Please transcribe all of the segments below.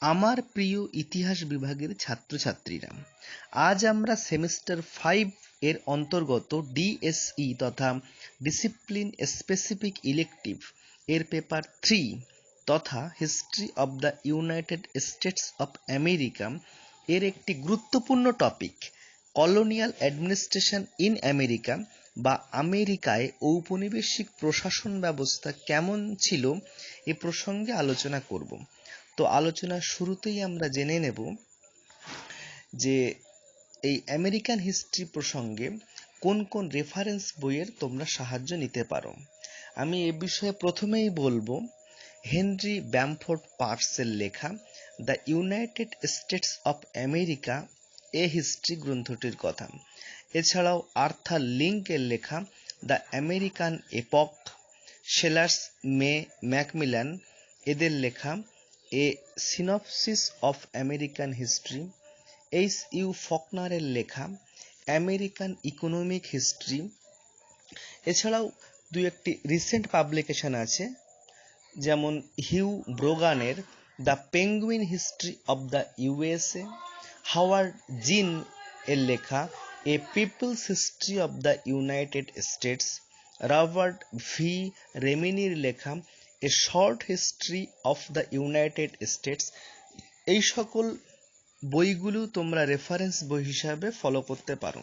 আমার প্রিয় ইতিহাস বিভাগের ছাত্রছাত্রীরা, আজ আমরা সেমিস্টার 5 এর অন্তর্গত ডিএসই তথা ডিসিপ্লিন স্পেসিফিক ইলেকটিভ এর পেপার 3 তথা history of the United States of America এর একটি গুরুত্বপূর্ণ topic colonial administration in America বা আমেরিকায় ঔপনিবেশিক প্রশাসন ব্যবস্থা কেমন ছিল এ প্রসঙ্গে আলোচনা করব। তো আলোচনার শুরুতেই আমরা জেনে নেব যে এই আমেরিকান হিস্ট্রি প্রসঙ্গে কোন কোন রেফারেন্স বইয়ের তোমরা সাহায্য নিতে পারো। আমি এ বিষয়ে প্রথমেই বলবো হেনরি ব্যামফোর্ড পার্সের লেখা the United States of America a history গ্রন্থটির কথা। এছাড়াও আর্থার লিঙ্কের লেখা the American epoch, Sellers May McMillan এদের লেখা a synopsis of American history, H. ফকনারের লেখা আমেরিকান ইকোনমিক হিস্ট্রি। এছাড়াও দু একটি রিসেন্ট পাবলিকেশন আছে, যেমন হিউ ব্রোগানের the Penguin history of the USA, Howard Zinn এর লেখা a people's history of the United States, Robert V রেমিনির লেখা a short history of the United States. এই সকল বইগুলো তোমরা রেফারেন্স বই হিসাবে ফলো করতে পারো।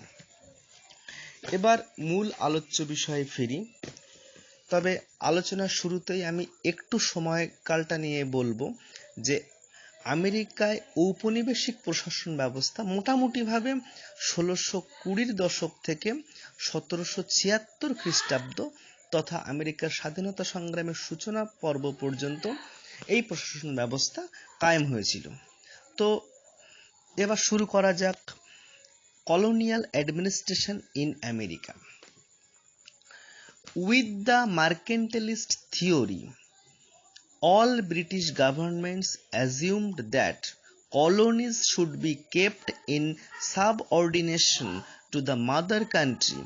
এবার মূল আলোচ্য বিষয়ে ফিরি। তবে আলোচনার শুরুতেই আমি একটু সময়কালটা নিয়ে বলবো যে আমেরিকায় ঔপনিবেশিক প্রশাসন ব্যবস্থা মোটামুটিভাবে 1620 দশক থেকে 1776 খ্রিস্টাব্দ তথা আমেরিকার স্বাধীনতা সংগ্রামের সূচনা পর্ব পর্যন্ত এই প্রশাসন ব্যবস্থা কায়েম হয়েছিল। তো এবার শুরু করা যাক colonial administration in America. With the mercantilist theory, all British governments assumed that colonies should be kept in subordination to the mother country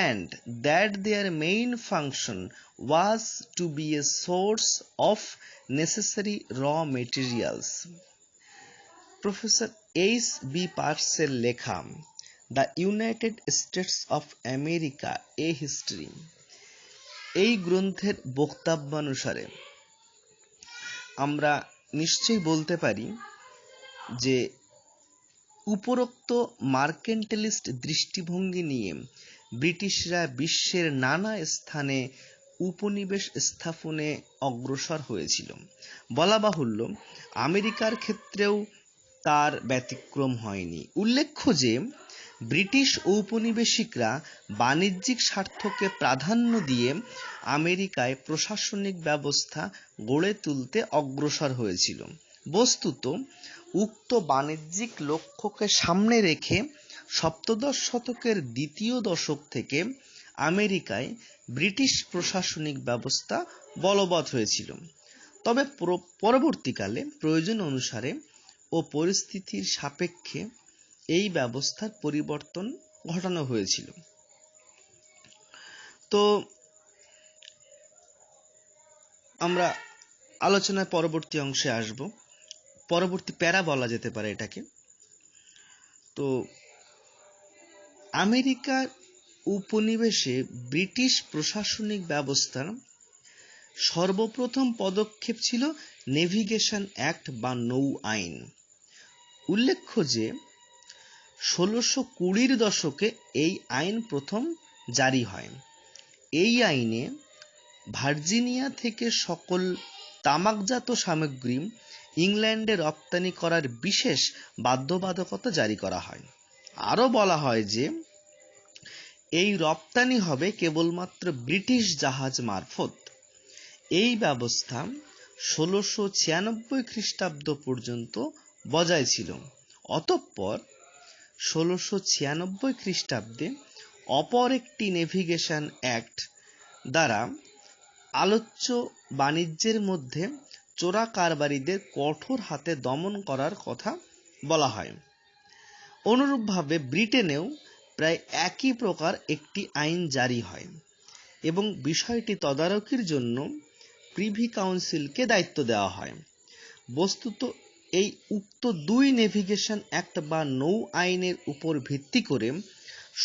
and that their main function was to be a source of necessary raw materials. Professor H.B. Parser লেখা The United States of America a History এই গ্রন্থের বক্তব্যানুসারে আমরা নিশ্চয়ই বলতে পারি যে উপরোক্ত মার্কেন্টালিস্ট দৃষ্টিভঙ্গি নিয়ে ব্রিটিশরা বিশ্বের নানা স্থানে উপনিবেশ স্থাপনে অগ্রসর হয়েছিল। বলা বাহুল্য আমেরিকার ক্ষেত্রেও তার ব্যতিক্রম হয়নি। উল্লেখ্য যে ব্রিটিশ ঔপনিবেশিকরা বাণিজ্যিক স্বার্থকে প্রাধান্য দিয়ে আমেরিকায় প্রশাসনিক ব্যবস্থা গড়ে তুলতে অগ্রসর হয়েছিল। বস্তুত উক্ত বাণিজ্যিক লক্ষ্যকে সামনে রেখে সপ্তদশ শতকের দ্বিতীয় দশক থেকে আমেরিকায় ব্রিটিশ প্রশাসনিক ব্যবস্থা বলবৎ হয়েছিল। তবে পরবর্তীকালে প্রয়োজন অনুসারে ও পরিস্থিতির সাপেক্ষে এই ব্যবস্থার পরিবর্তন ঘটানো হয়েছিল। তো আমরা আলোচনার পরবর্তী অংশে আসব, পরবর্তী প্যারা বলা যেতে পারে এটাকে। তো আমেরিকার উপনিবেশে ব্রিটিশ প্রশাসনিক ব্যবস্থার সর্বপ্রথম পদক্ষেপ ছিল নেভিগেশন অ্যাক্ট বা নৌ আইন। উল্লেখ্য যে 1620 দশকে এই আইন প্রথম জারি হয়। এই আইনে ভার্জিনিয়া থেকে সকল তামাকজাত সামগ্রী ইংল্যান্ডে রপ্তানি করার বিশেষ বাধ্যবাধকতা জারি করা হয়। আরও বলা হয় যে এই রপ্তানি হবে কেবলমাত্র ব্রিটিশ জাহাজ মারফত। এই ব্যবস্থা 1696 খ্রিস্টাব্দ পর্যন্ত বজায় ছিল। অতঃপর 1696 খ্রিস্টাব্দে অপর একটি নেভিগেশন অ্যাক্ট দ্বারা আলোচ্য বাণিজ্যের মধ্যে চোরা কারবারিদের কঠোর হাতে দমন করার কথা বলা হয়। অনুরূপভাবে ব্রিটেনেও প্রায় একই প্রকার একটি আইন জারি হয় এবং বিষয়টি তদারকির জন্য প্রিভি কাউন্সিলকে দায়িত্ব দেওয়া হয়। বস্তুত এই উক্ত দুই নেভিগেশন অ্যাক্ট বা নৌ আইনের উপর ভিত্তি করে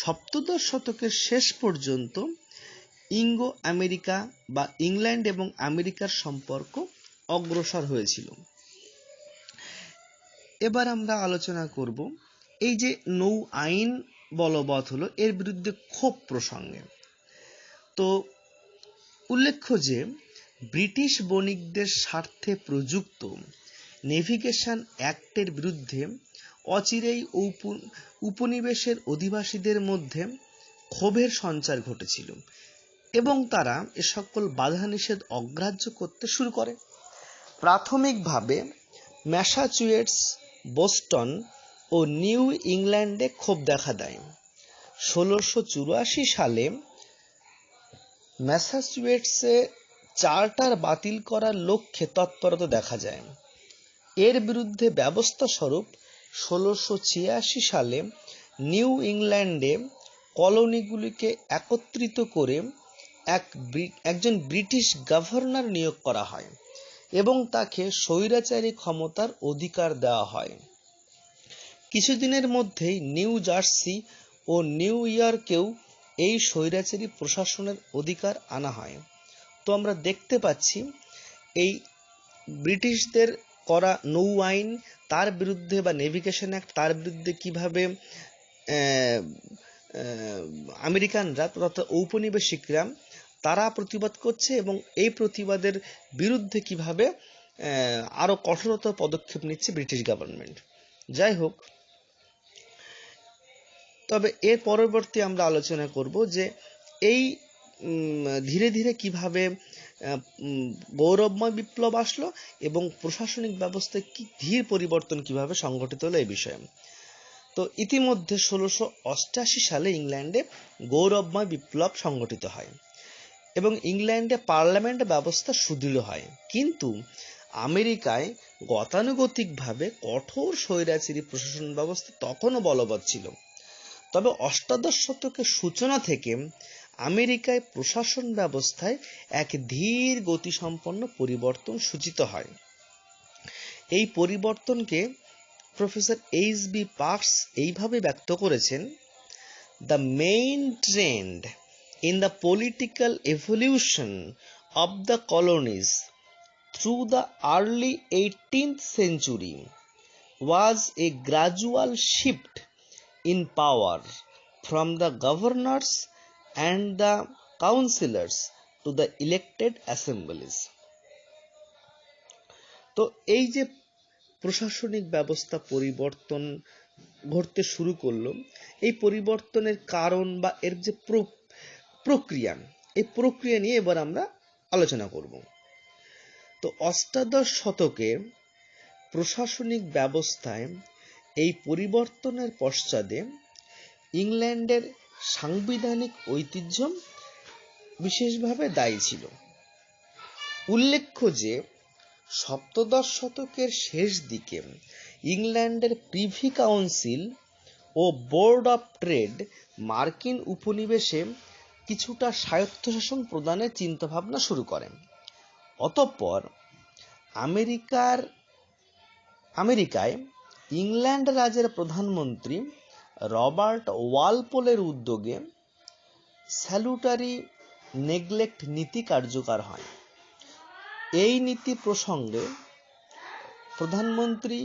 সপ্তদশ শতকের শেষ পর্যন্ত ইঙ্গো আমেরিকা বা ইংল্যান্ড এবং আমেরিকার সম্পর্ক অগ্রসর হয়েছিল। এবার আমরা আলোচনা করব এই যে নৌ আইন বলবৎ হলো এর বিরুদ্ধে ক্ষোভ প্রসঙ্গে। তো উল্লেখ্য যে ব্রিটিশ বণিকদের স্বার্থে প্রযুক্ত নেভিগেশন অ্যাক্টের বিরুদ্ধে অচিরেই উপনিবেশের অধিবাসীদের মধ্যে ক্ষোভের সঞ্চার ঘটেছিল এবং তারা এ সকল বাধা নিষেধ অগ্রাহ্য করতে শুরু করে। প্রাথমিকভাবে ম্যাসাচুসেটস, বোস্টন ও নিউ ইংল্যান্ডে ক্ষোভ দেখা দেয়। 1684 সালে ম্যাসাচুসেটসে চার্টার বাতিল করার লক্ষ্যে তৎপরতা দেখা যায়। এর বিরুদ্ধে ব্যবস্থা স্বরূপ 1686 সালে নিউ ইংল্যান্ডে কলোনিগুলিকে একত্রিত করে একজন ব্রিটিশ গভর্নর নিয়োগ করা হয় এবং তাকে স্বৈরাচারী ক্ষমতার অধিকার দেওয়া হয়। কিছুদিনের মধ্যেই নিউ জার্সি ও নিউ ইয়র্কেও এই স্বৈরাচারী প্রশাসনের অধিকার আনা হয়। তো আমরা দেখতে পাচ্ছি এই ব্রিটিশদের করা নৌ আইন তার বিরুদ্ধে বা নেভিগেশন অ্যাক্ট তার বিরুদ্ধে কিভাবে আমেরিকানরা তথা ঔপনিবেশিকরা তারা প্রতিবাদ করছে এবং এই প্রতিবাদের বিরুদ্ধে কিভাবে আরো কঠোরতর পদক্ষেপ নিচ্ছে ব্রিটিশ গভর্নমেন্ট। যাই হোক, তবে এর পরবর্তী আমরা আলোচনা করব যে এই ধীরে ধীরে কিভাবে গৌরবময় বিপ্লব আসলো এবং প্রশাসনিক ব্যবস্থায় কি ধীর পরিবর্তন কিভাবে সংঘটিত হলো এই বিষয়ে। তো ইতিমধ্যে 1688 সালে ইংল্যান্ডে গৌরবময় বিপ্লব সংঘটিত হয় এবং ইংল্যান্ডে পার্লামেন্ট ব্যবস্থা সুদৃঢ় হয়, কিন্তু আমেরিকায় গতানুগতিকভাবে কঠোর স্বৈরাচারী প্রশাসন ব্যবস্থা তখনও বলবৎ ছিল। তবে অষ্টাদশ শতকের সূচনা থেকে আমেরিকায় প্রশাসন ব্যবস্থায় এক ধীর গতিসম্পন্ন পরিবর্তন সূচিত হয়। এই পরিবর্তনকে প্রফেসর এইচ.বি. পার্কস এইভাবে ব্যক্ত করেছেন: the main trend in the political evolution of the colonies through the early 18th century was a gradual shift in power from the governors and the councillors to the elected assemblies. তো এই যে প্রশাসনিক ব্যবস্থা পরিবর্তন ঘটতে শুরু করলো, এই পরিবর্তনের কারণ বা এর যে প্রক্রিয়া, এই প্রক্রিয়া নিয়ে এবার আমরা আলোচনা করব। তো অষ্টাদশ শতকে প্রশাসনিক ব্যবস্থায় এই পরিবর্তনের পশ্চাতে ইংল্যান্ডের সাংবিধানিক ঐতিহ্য বিশেষভাবে দায়ী ছিল। উল্লেখ্য যে সপ্তদশ শতকের শেষ দিকে ইংল্যান্ডের প্রিভি কাউন্সিল ও বোর্ড অফ ট্রেড মার্কিন উপনিবেশে কিছুটা স্বায়ত্তশাসন প্রদানের চিন্তাভাবনা শুরু করেন। অতঃপর আমেরিকায় ইংল্যান্ড রাজের প্রধানমন্ত্রী রবার্ট ওয়ালপোলের উদ্যোগে স্যালুটারি নেগলেক্ট নীতি কার্যকর হয়। এই নীতি প্রসঙ্গে প্রধানমন্ত্রী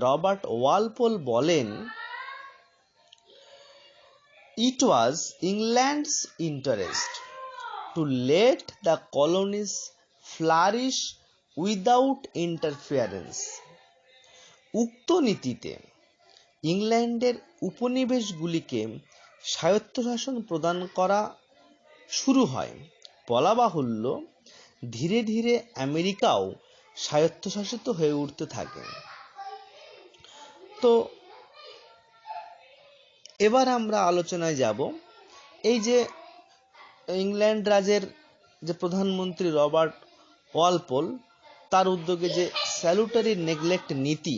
রবার্ট ওয়ালপোল বলেন, "It was England's interest to let the colonies flourish without interference." উক্ত নীতিতে ইংল্যান্ডের উপনিবেশগুলিকে স্বায়ত্তশাসন প্রদান করা শুরু হয়। বলা বাহুল্য, ধীরে ধীরে আমেরিকাও স্বায়ত্তশাসিত হয়ে উঠতে থাকে। তো এবার আমরা আলোচনায় যাব এই যে ইংল্যান্ড রাজের যে প্রধানমন্ত্রী রবার্ট ওয়ালপোল তার উদ্যোগে যে স্যালুটারি নেগলেক্ট নীতি,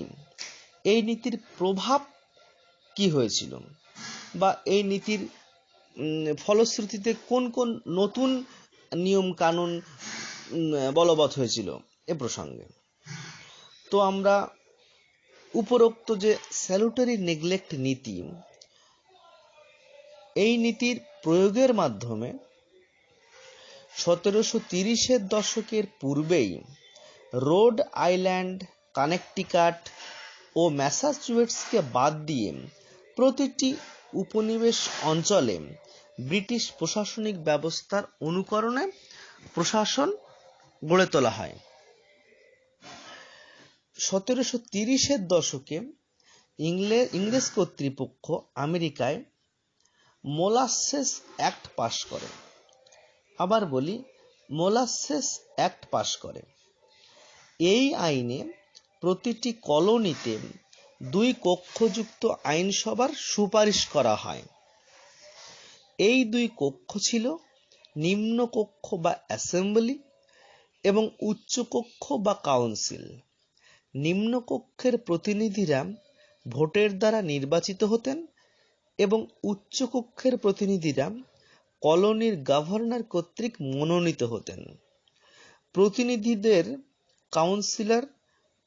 এই নীতির প্রভাব কি হয়েছিল বা এই নীতির ফলশ্রুতিতে কোন কোন নতুন নিয়ম কানুন বলবৎ হয়েছিল এ প্রসঙ্গে। তো আমরা উপরোক্ত যে স্যালুটারি নেগলেক্ট নীতি, এই নীতির প্রয়োগের মাধ্যমে 1730-এর দশকের পূর্বেই রোড আইল্যান্ড, কানেকটিকাট ও ম্যাসাচুসেটসকে বাদ দিয়ে প্রতিটি উপনিবেশ অঞ্চলে ব্রিটিশ প্রশাসনিক ব্যবস্থার অনুকরণে প্রশাসন গড়ে তোলা হয়। 1730-এর দশকে ইংরেজ কর্তৃপক্ষ আমেরিকায় মোলাসেস অ্যাক্ট পাশ করে। আবার বলি, মোলাসেস অ্যাক্ট পাশ করে। এই আইনে প্রতিটি কলোনিতে 2 কক্ষযুক্ত আইনসভার সুপারিশ করা হয়। এই 2 কক্ষ ছিল নিম্ন কক্ষ বা অ্যাসেম্বলি এবং উচ্চ কক্ষ বা কাউন্সিল। নিম্ন কক্ষের প্রতিনিধিরা ভোটের দ্বারা নির্বাচিত হতেন এবং উচ্চ কক্ষের প্রতিনিধিরা কলোনির গভর্নর কর্তৃক মনোনীত হতেন। প্রতিনিধিদের কাউন্সিলর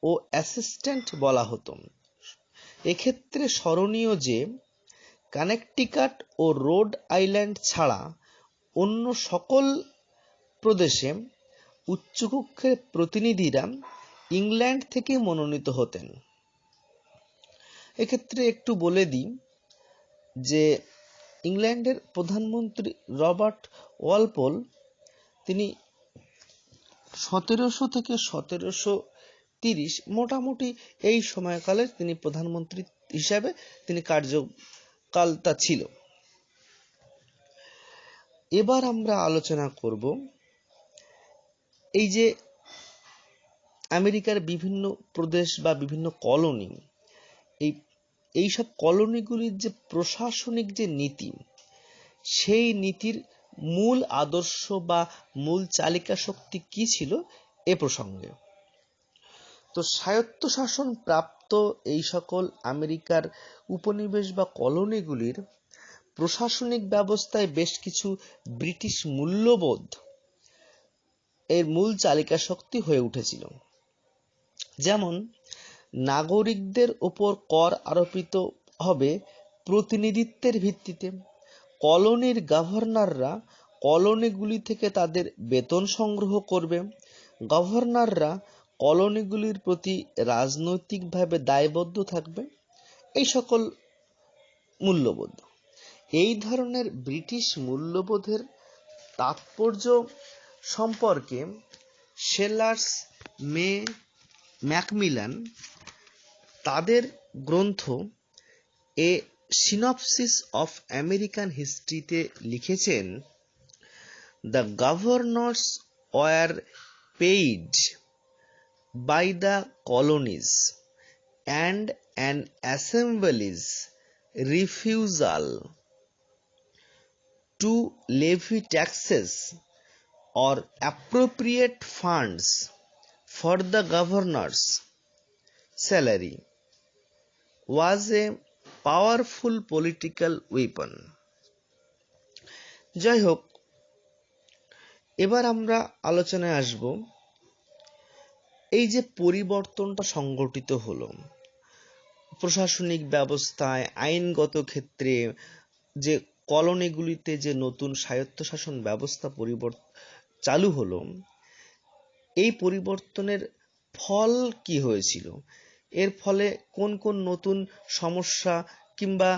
ও অ্যাসিস্ট্যান্ট বলা হতো। এক্ষেত্রে স্মরণীয় যে কানেকটিকাট ও রোড আইল্যান্ড ছাড়া অন্য সকল প্রদেশে উচ্চকক্ষের প্রতিনিধিরা ইংল্যান্ড থেকে মনোনীত হতেন। এক্ষেত্রে একটু বলে দিই যে ইংল্যান্ডের প্রধানমন্ত্রী রবার্ট ওয়ালপোল, তিনি 1700 থেকে 1730 মোটামুটি এই সময়কালে তিনি প্রধানমন্ত্রী হিসাবে তিনি কার্যকালটা ছিল। এবার আমরা আলোচনা করব এই যে আমেরিকার বিভিন্ন প্রদেশ বা বিভিন্ন কলোনি, এই সব কলোনিগুলির যে প্রশাসনিক যে নীতি, সেই নীতির মূল আদর্শ বা মূল চালিকা শক্তি কি ছিল এ প্রসঙ্গে। তো স্বায়ত্তশাসন প্রাপ্ত এই সকল আমেরিকার উপনিবেশ বা কলোনিগুলির প্রশাসনিক ব্যবস্থায় বেশ কিছু ব্রিটিশ মূল্যবোধ এর মূল চালিকা শক্তি হয়ে উঠেছিল। যেমন, নাগরিকদের ওপর কর আরোপিত হবে প্রতিনিধিত্বের ভিত্তিতে। কলোনির গভর্নররা কলোনিগুলি থেকে তাদের বেতন সংগ্রহ করবে। গভর্নররা কলোনিগুলির প্রতি রাজনৈতিকভাবে দায়বদ্ধ থাকবে। এই সকল মূল্যবোধ, এই ধরনের ব্রিটিশ মূল্যবোধের তাৎপর্য সম্পর্কে সেলার্স ম্যাকমিলান তাদের গ্রন্থ এ সিনপসিস অফ আমেরিকান হিস্ট্রিতে লিখেছেন, the governors were paid by the colonies and an assembly's refusal to levy taxes or appropriate funds for the governor's salary was a powerful political weapon. যাই হোক, এবার আমরা আলোচনায় আসব এই যে পরিবর্তনটা সংঘটিত হলো প্রশাসনিক ব্যবস্থায়, আইনগত ক্ষেত্রে, যে কলোনিগুলিতে যে নতুন স্বায়ত্তশাসন ব্যবস্থা চালু হলো, এই পরিবর্তনের ফল কি হয়েছিল, এর ফলে কোন কোন নতুন সমস্যা কিংবা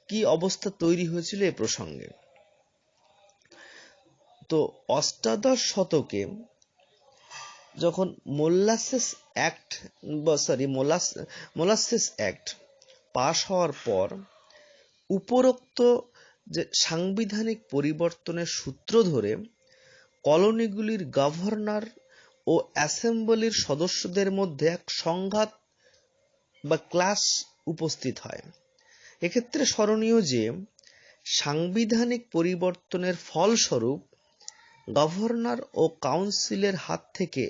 কি অবস্থা তৈরি হয়েছিল এ প্রসঙ্গে। তো অষ্টাদশ শতকে যখন মোলাসেস অ্যাক্ট পাশ হওয়ার পর উপরোক্ত যে সাংবিধানিক পরিবর্তনের সূত্র ধরে কলোনিগুলির গভর্নর ও অ্যাসেম্বলির সদস্যদের মধ্যে এক সংঘাত বা ক্লাশ উপস্থিত হয়। এক্ষেত্রে স্মরণীয় যে সাংবিধানিক পরিবর্তনের ফলস্বরূপ গভর্নর ও কাউন্সিলের হাত থেকে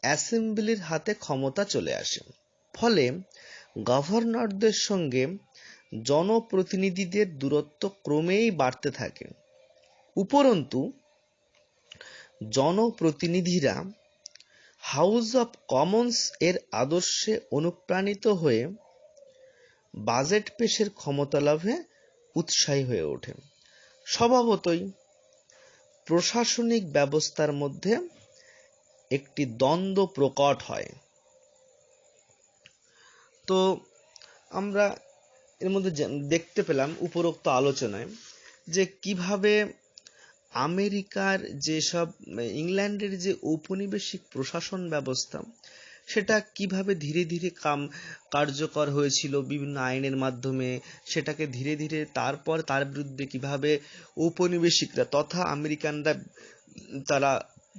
অ্যাসেম্বলির হাতে ক্ষমতা চলে আসে। ফলে গভর্নরদের সঙ্গে জনপ্রতিনিধিদের দূরত্ব ক্রমেই বাড়তে থাকে। উপরন্তু জনপ্রতিনিধিরা হাউস অব কমন্স এর আদর্শে অনুপ্রাণিত হয়ে বাজেট পেশের ক্ষমতা লাভে উৎসাহী হয়ে ওঠে। স্বভাবতই প্রশাসনিক ব্যবস্থার মধ্যে একটি দ্বন্দ্ব প্রকট হয়। তো আমরা এর মধ্যে দেখতে পেলাম উপরোক্ত আলোচনায় যে কিভাবে আমেরিকার যেসব ইংল্যান্ডের যে ঔপনিবেশিক প্রশাসন ব্যবস্থা সেটা কিভাবে ধীরে ধীরে কার্যকর হয়েছিল বিভিন্ন আইনের মাধ্যমে, সেটাকে ধীরে ধীরে তারপর তার বিরুদ্ধে কিভাবে ঔপনিবেশিকরা তথা আমেরিকানরা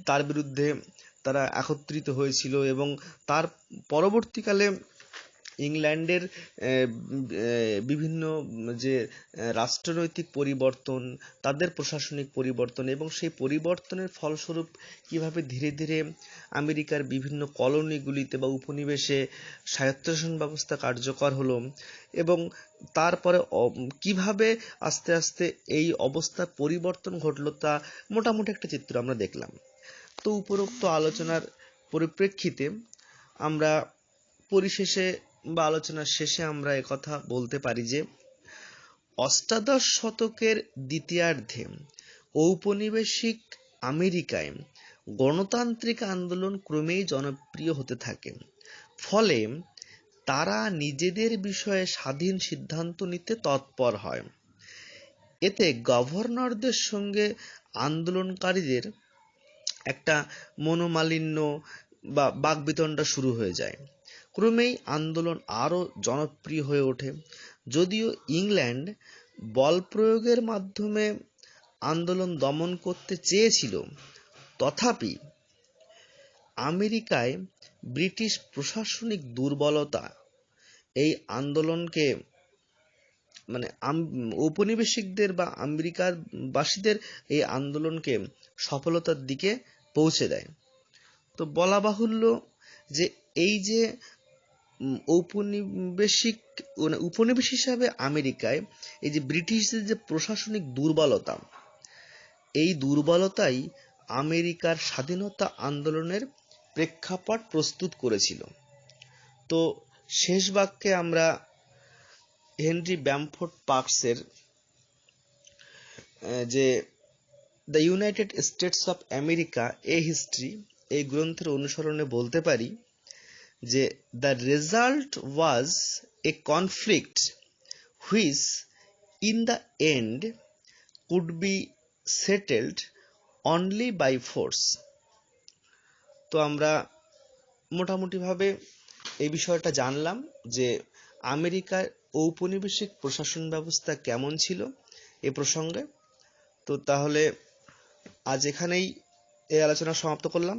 তার বিরুদ্ধে তারা একত্রিত হয়েছিল এবং তার পরবর্তীকালে ইংল্যান্ডের বিভিন্ন যে রাষ্ট্রনৈতিক পরিবর্তন, তাদের প্রশাসনিক পরিবর্তন এবং সেই পরিবর্তনের ফলস্বরূপ কিভাবে ধীরে ধীরে আমেরিকার বিভিন্ন কলোনিগুলিতে বা উপনিবেশে স্বায়ত্তশাসন ব্যবস্থা কার্যকর হলো এবং তারপরে কিভাবে আস্তে আস্তে এই অবস্থার পরিবর্তন ঘটলো তা মোটামুটি একটা চিত্র আমরা দেখলাম। তো উপরোক্ত আলোচনার পরিপ্রেক্ষিতে আমরা পরিশেষে বা আলোচনার শেষে আমরা একথা বলতে পারি যে অষ্টাদশ শতকের দ্বিতীয়ার্ধে ঔপনিবেশিক আমেরিকায় গণতান্ত্রিক আন্দোলন ক্রমেই জনপ্রিয় হতে থাকে, ফলে তারা নিজেদের বিষয়ে স্বাধীন সিদ্ধান্ত নিতে তৎপর হয়। এতে গভর্নরদের সঙ্গে আন্দোলনকারীদের একটা মনোমালিন্য বা বাকবিতণ্ডা শুরু হয়ে যায়। ক্রমেই আন্দোলন আরও জনপ্রিয় হয়ে ওঠে। যদিও ইংল্যান্ড বল প্রয়োগের মাধ্যমে আন্দোলন দমন করতে চেয়েছিল, তথাপি আমেরিকায় ব্রিটিশ প্রশাসনিক দুর্বলতা এই আন্দোলনকে ঔপনিবেশিকদের বা আমেরিকার বাসীদের এই আন্দোলনকে সফলতার দিকে পৌঁছে দেয়। তো বলা বাহুল্য যে এই যে উপনিবেশ হিসাবে আমেরিকায় এই যে ব্রিটিশদের যে প্রশাসনিক দুর্বলতা, এই দুর্বলতাই আমেরিকার স্বাধীনতা আন্দোলনের প্রেক্ষাপট প্রস্তুত করেছিল। তো শেষ বাক্যে আমরা হেনরি ব্যামফোর্ড পার্কসের যে the United States of America a history এই গ্রন্থের অনুসরণে বলতে পারি যে the result was a conflict which in the end could be settled only by force. তো আমরা মোটামুটিভাবে এই বিষয়টা জানলাম যে আমেরিকার ঔপনিবেশিক প্রশাসন ব্যবস্থা কেমন ছিল এ প্রসঙ্গে। তো তাহলে আজ এখানেই এই আলোচনা সমাপ্ত করলাম।